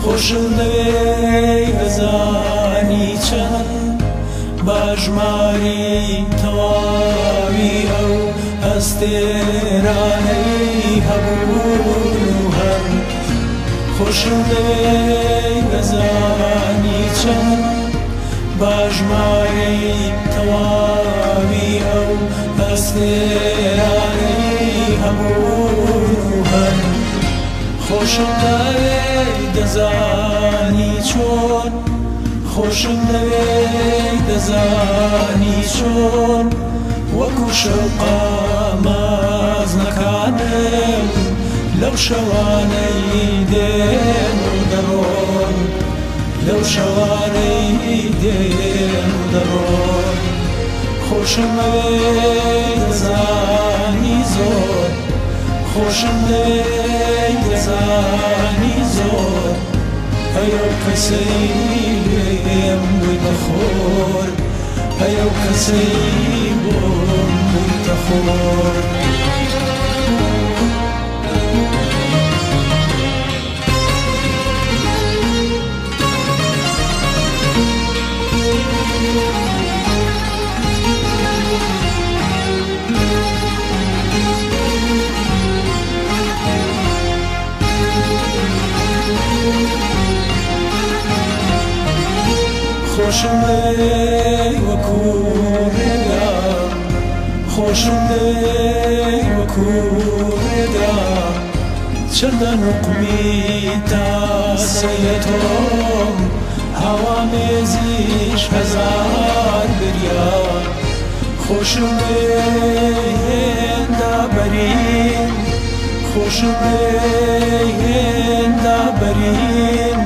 خۆشم دەوێ دەزانی چەند باژماری تەواوی ئەو ئەستێرانەی هەبوون و هەر خۆشم دەوێ دەزانی چەند باژماری تەواوی ئەو ئەستێرانەی هەبوون و هەر خۆشم دەوێ دەزانی چۆن خۆشم دەوێ دەزانی چۆن وەکو شەوقامازنەکانم لەو شەوانەی دێن و دەڕۆن لەو شەوانەی دێن و دەڕۆن خۆشم دەوێ دەزانی زۆر خۆشم دەوێ دەزانی زۆر ئەو کەسەی لێم بوویتە خۆر ئەو کەسەی بۆم بوویتە خۆر خۆشم دەوێ وەکو ڕێگا خۆشم دەوێ وەکو ڕێگا چەندە نوقمی تاسەیە تۆم هەوامێزیش هەزار بریا خۆشم دەوێ هێندا بەرین خۆشم دەوێ هێندا بەرین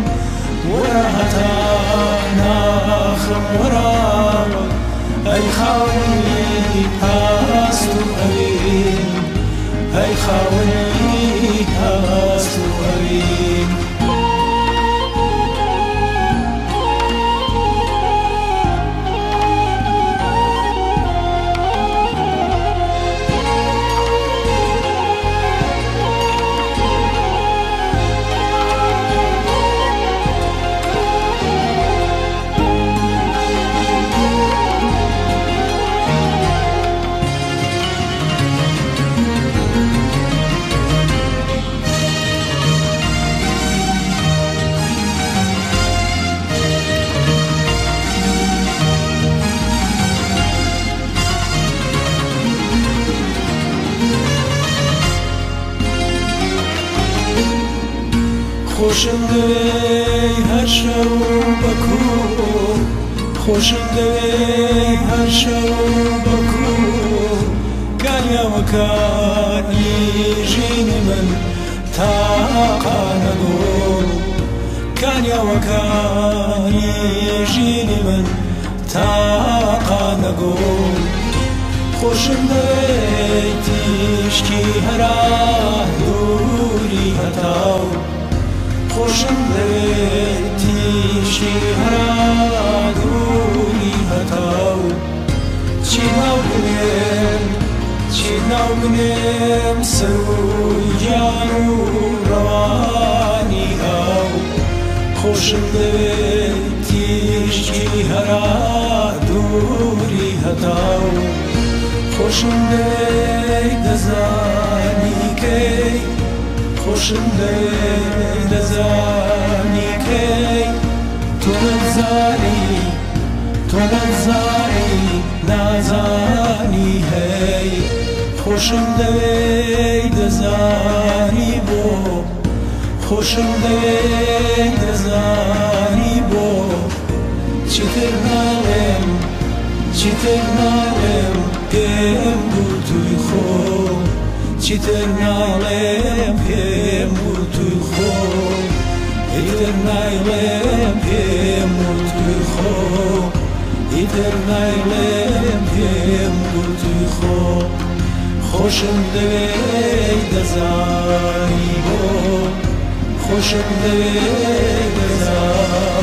وەرە هەتا ناخم وەرە ئەی خاوەنی هەست و هەوین ئەی خاوەنی هەست و هەوین خۆشم دەوێ هەر شەو بەکوو خۆشم دەوێ هەر شەو بەکوو کاریاوەکانی ژینی من تاقا نەبوو کاریاوەکانی ژینی من تاقا نەبوو خۆشم دەوێ تیشکی هەرا دووری هەتاو خۆشم دەوێ تیشکی هەرا دووری هەتاو چی ناو بنێم سەر و گیان و ڕەوانی ئاو خۆشم دەوێ تیشکی هەرا دووری هەتاو خۆشم دەوێ دەزانی کەی خۆشم دەوێ دەزانی کەی تۆ نەزانی نازانی هەی خۆشم دەوێ دەزانی بۆ خۆشم دەوێ دەزانی بۆ چیتر ناڵێم پێم بوو توی خۆ چیتر ناڵێم پێم بوو توی خۆ ئیتر نایڵێم پێم بوو توی خۆ ئیتر نایڵێم پێم بوو توی خۆ خۆشم دەوێ دەزانی بۆ خۆشم دەوێ دەزانی